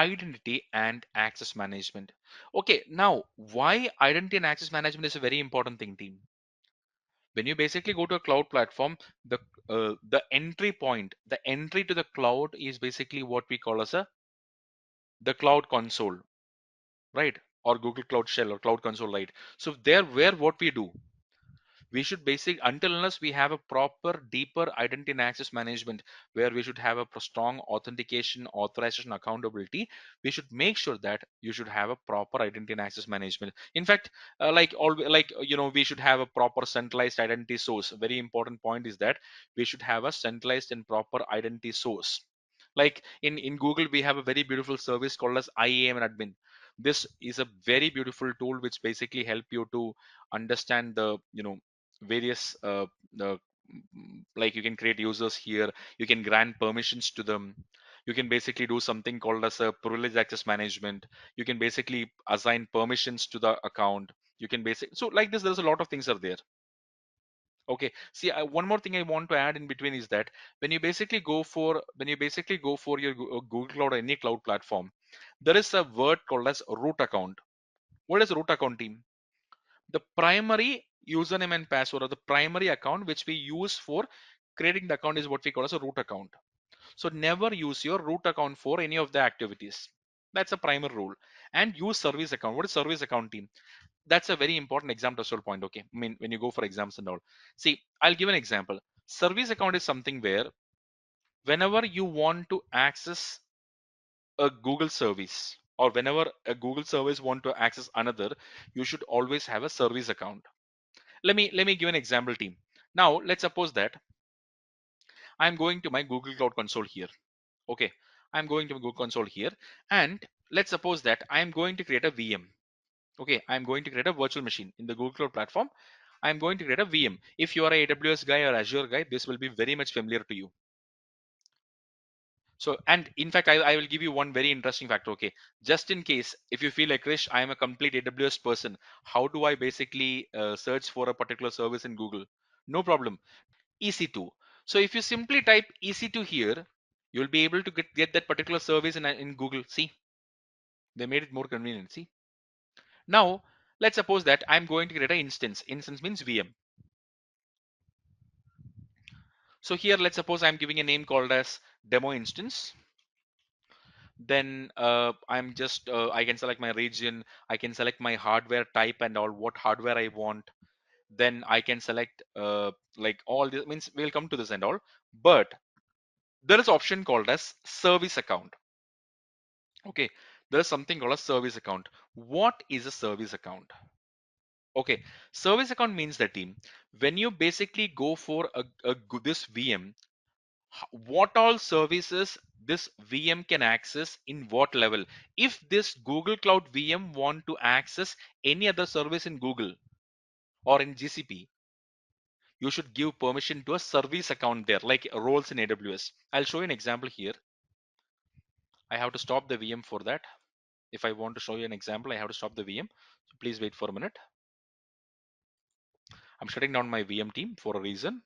identity and access management. Okay, now why identity and access management is a very important thing, team? When you basically go to a cloud platform, the entry point, the entry to the cloud is basically what we call as the cloud console, right? Or Google Cloud Shell or Cloud Console, right? So there, where what we do, we should basic until unless we have a proper deeper identity and access management where we should have a strong authentication, authorization, accountability, we should make sure that you should have a proper identity and access management. In fact, we should have a proper centralized identity source. A very important point is that we should have a centralized and proper identity source. Like in Google, we have a very beautiful service called as IAM and admin. This is a very beautiful tool which basically help you to understand the various like you can create users here, you can grant permissions to them, you can basically do something called as a privilege access management, you can basically assign permissions to the account, you can so like this there's a lot of things are there. Okay, see, one more thing I want to add in between is that when you basically go for your Google Cloud or any cloud platform, there is a word called as root account. What is root account, team? The primary username and password, or the primary account which we use for creating the account, is what we call as a root account. So never use your root account for any of the activities. That's a primary rule. And use service account. What is service account, team? That's a very important exam to point. Okay, I mean, when you go for exams and all, see, I'll give an example. Service account is something where whenever you want to access a Google service, or whenever a Google service want to access another, you should always have a service account. Let me give an example, team. Now let's suppose that I'm going to my Google Cloud Console here. Okay, I'm going to Google Console here, and let's suppose that I'm going to create a VM. Okay, I'm going to create a virtual machine in the Google Cloud platform. I'm going to create a VM. If you are a AWS guy or Azure guy, this will be very much familiar to you. So, and in fact, I will give you one very interesting factor. Okay, just in case if you feel like, Krish, I am a complete AWS person, how do I basically search for a particular service in Google? No problem. EC2. So if you simply type EC2 here, you'll be able to get that particular service in Google. See, they made it more convenient. See, now let's suppose that I'm going to create an instance. Instance means VM. So here, let's suppose I'm giving a name called as demo instance. Then I'm just I can select my region, I can select my hardware type and all, what hardware I want. Then I can select like all this means we'll come to this and all. But there is option called as service account. Okay, there's something called a service account. What is a service account? Okay, service account means that, team, when you basically go for this VM, what all services this VM can access in what level. If this Google Cloud VM want to access any other service in Google or in GCP, you should give permission to a service account there, like roles in AWS. I'll show you an example here. I have to stop the VM for that. If I want to show you an example, I have to stop the VM. So please wait for a minute. I'm shutting down my VM, team, for a reason.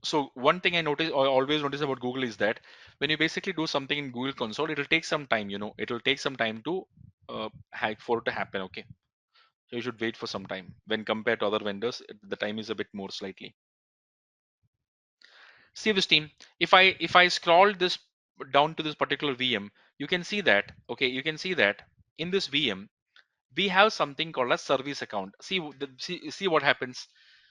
So one thing I notice, or always notice about Google, is that when you basically do something in Google Console, it'll take some time. It'll take some time to for it to happen. Okay, so you should wait for some time. When compared to other vendors, the time is a bit more slightly. See this, team. If I scroll this down to this particular VM, you can see that. Okay, you can see that in this VM we have something called a service account. See what happens.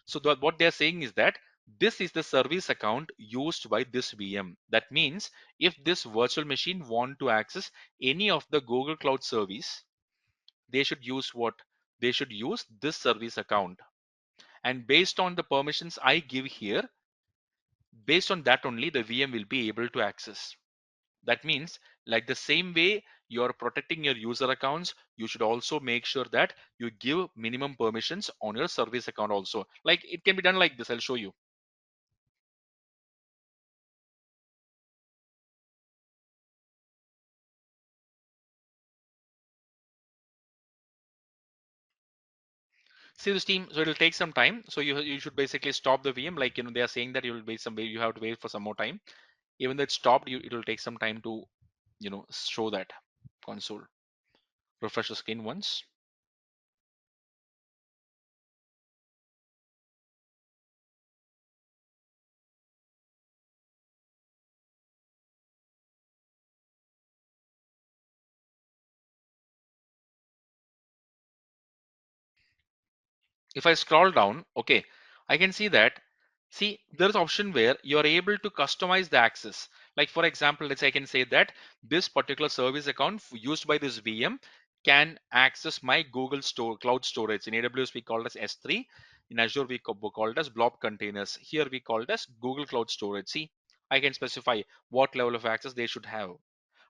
So what they're saying is that this is the service account used by this VM. That means if this virtual machine want to access any of the Google Cloud service, they should use what? They should use this service account. And based on the permissions I give here, based on that only the VM will be able to access. That means, like the same way you're protecting your user accounts, you should also make sure that you give minimum permissions on your service account also. Like it can be done like this. I'll show you. See this team, so it'll take some time. So you should basically stop the VM. Like they are saying that you will wait some way. You have to wait for some more time. Even though it's stopped, it will take some time to show that console. Refresh the screen once. If I scroll down, okay, I can see that. See, there's option where you are able to customize the access. Like for example, let's say I can say that this particular service account used by this VM can access my Google store cloud storage. In AWS we call it as S3. In Azure we call it as blob containers. Here we call it as Google Cloud Storage. See, I can specify what level of access they should have.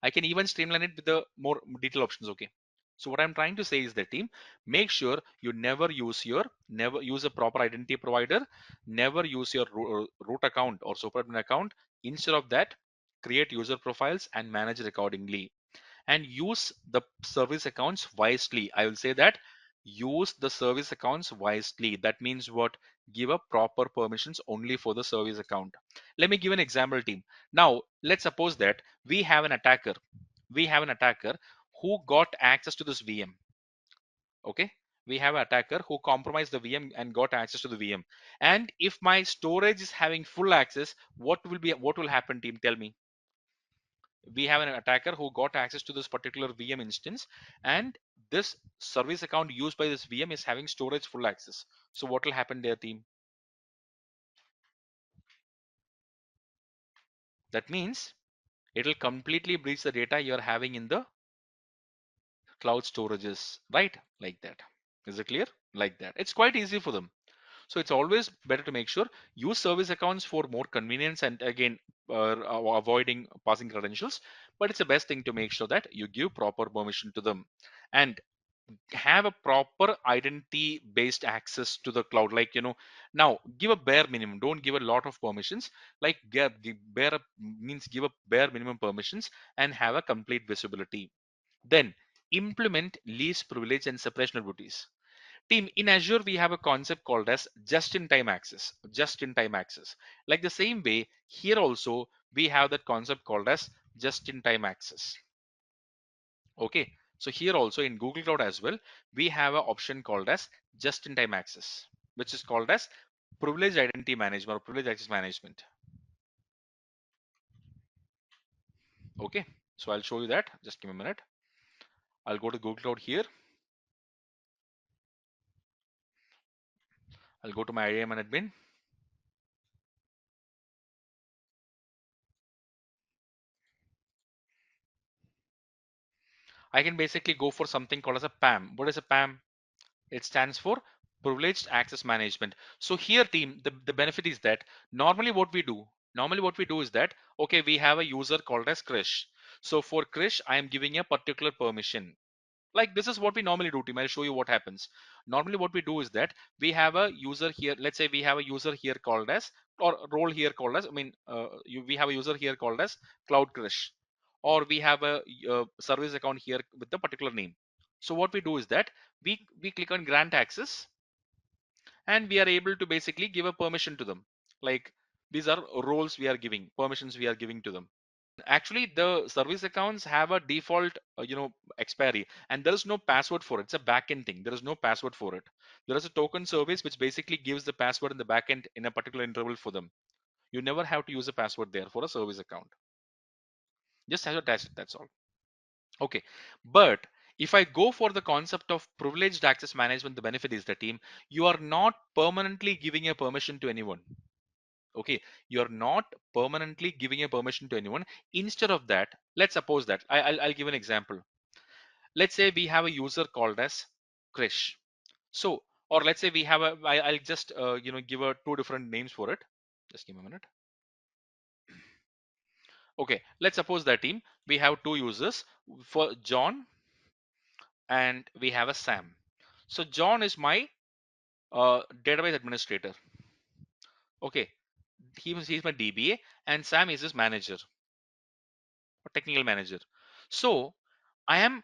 I can even streamline it with the more detailed options. Okay. So what I'm trying to say is that team, make sure you never use a proper identity provider, never use your root account or superadmin account. Instead of that, create user profiles and manage it accordingly. And use the service accounts wisely. I will say that use the service accounts wisely. That means what? Give a proper permissions only for the service account. Let me give an example team. Now let's suppose that we have an attacker who got access to this VM. Okay, we have an attacker who compromised the VM and got access to the VM. And if my storage is having full access, what will happen team? Tell me. We have an attacker who got access to this particular VM instance, and this service account used by this VM is having storage full access. So what will happen there team? That means it will completely breach the data you're having in the cloud storages, right? Like that. Is it clear? Like that. It's quite easy for them. So it's always better to make sure use service accounts for more convenience and again avoiding passing credentials. But it's the best thing to make sure that you give proper permission to them and have a proper identity based access to the cloud. Like now give a bare minimum. Don't give a lot of permissions. Like give a bare minimum permissions and have a complete visibility. Then implement least privilege and separation of duties. Team, in Azure, we have a concept called as just-in-time access. Just-in-time access. Like the same way, here also we have that concept called as just-in-time access. Okay. So here also in Google Cloud as well, we have an option called as just-in-time access, which is called as privileged identity management or privileged access management. Okay. So I'll show you that. Just give me a minute. I'll go to Google Cloud here. I'll go to my IAM and admin. I can basically go for something called as a PAM. What is a PAM? It stands for privileged access management. So here team, the benefit is that normally what we do is that, okay, we have a user called as Krish. So for Krish, I am giving a particular permission. Like this is what we normally do team. I'll show you what happens. Normally what we do is that we have a user here. Let's say we have a user here called as, or role here called as, we have a user here called as Cloud Krish, or we have a service account here with the particular name. So what we do is that we click on grant access and we are able to basically give a permission to them. Like these are roles we are giving, permissions we are giving to them. Actually, the service accounts have a default, expiry, and there is no password for it. It's a backend thing. There is no password for it. There is a token service which basically gives the password in the backend in a particular interval for them. You never have to use a password there for a service account. Just have to attach it. That's all. Okay, but if I go for the concept of privileged access management, the benefit is the team, you are not permanently giving a permission to anyone. Okay, you're not permanently giving a permission to anyone. Instead of that, let's suppose that I'll give an example. Let's say we have a user called as Krish. So, or let's say we have I'll just give a two different names for it. Just give me a minute. Okay, let's suppose that team we have two users for John and we have a Sam. So John is my database administrator. Okay, he's my DBA and Sam is his manager or technical manager. So I am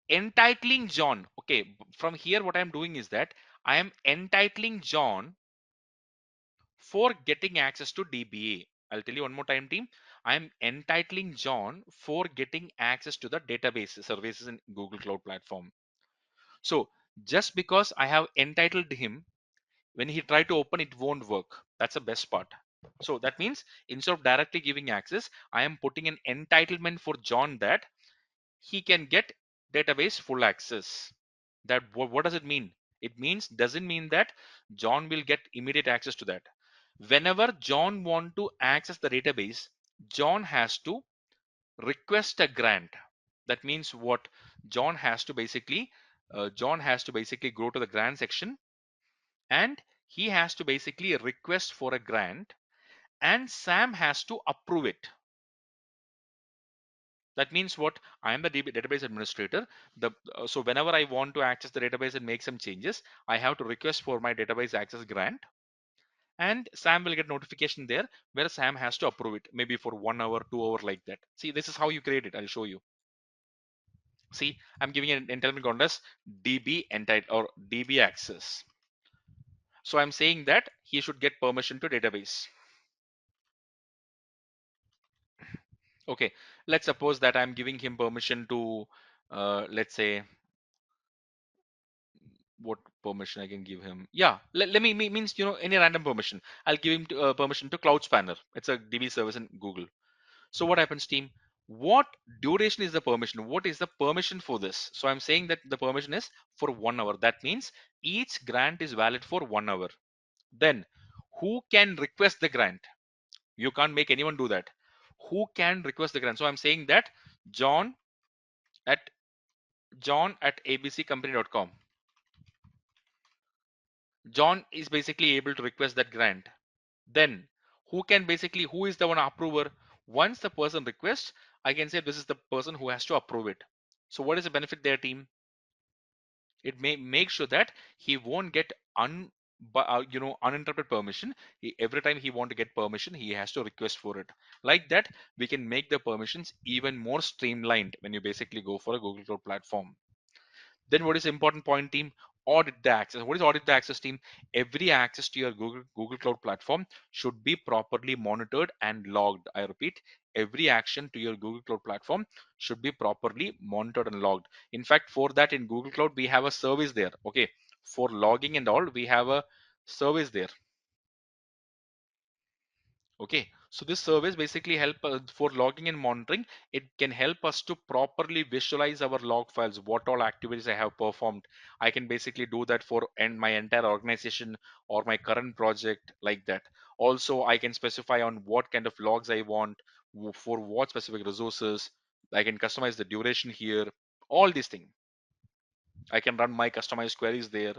entitling John. Okay, from here, what I'm doing is that I am entitling John for getting access to DBA. I'll tell you one more time, team. I'm entitling John for getting access to the database services in Google Cloud Platform. So just because I have entitled him, when he try to open, it won't work. That's the best part. So that means instead of directly giving access, I am putting an entitlement for John that he can get database full access. That what does it mean? It means doesn't mean that John will get immediate access to that. Whenever John want to access the database, John has to request a grant. That means what? John has to basically go to the grant section, and he has to basically request for a grant, and Sam has to approve it. That means what? I am the database administrator. So whenever I want to access the database and make some changes, I have to request for my database access grant, and Sam will get notification there where Sam has to approve it, maybe for 1 hour, 2 hour, like that. See, this is how you create it. I'll show you. See, I'm giving an entitlement called as DB entitled or DB access. So I'm saying that he should get permission to database. Okay, let's suppose that I'm giving him permission to, let's say, what permission I can give him. Yeah, let me means any random permission. I'll give him permission to Cloud Spanner. It's a DB service in Google. So what happens, team? What duration is the permission? What is the permission for this? So I'm saying that the permission is for 1 hour. That means each grant is valid for 1 hour. Then who can request the grant? You can't make anyone do that. Who can request the grant? So I'm saying that John at abccompany.com. John is basically able to request that grant. Then who is the one approver? Once the person requests, I can say this is the person who has to approve it. So what is the benefit there, team? It may make sure that he won't get uninterrupted permission. Every time he want to get permission, he has to request for it. Like that, we can make the permissions even more streamlined when you basically go for a Google Cloud platform. Then what is the important point, team? Audit the access. What is audit the access, team? Every access to your Google Cloud platform should be properly monitored and logged. I repeat, every action to your Google Cloud platform should be properly monitored and logged. In fact, for that in Google Cloud, we have a service there. Okay, for logging and all, we have a service there. Okay, so this service basically help for logging and monitoring. It can help us to properly visualize our log files, what all activities I have performed. I can basically do that for my entire organization or my current project, like that. Also, I can specify on what kind of logs I want, for what specific resources. I can customize the duration here, all these things. I can run my customized queries there.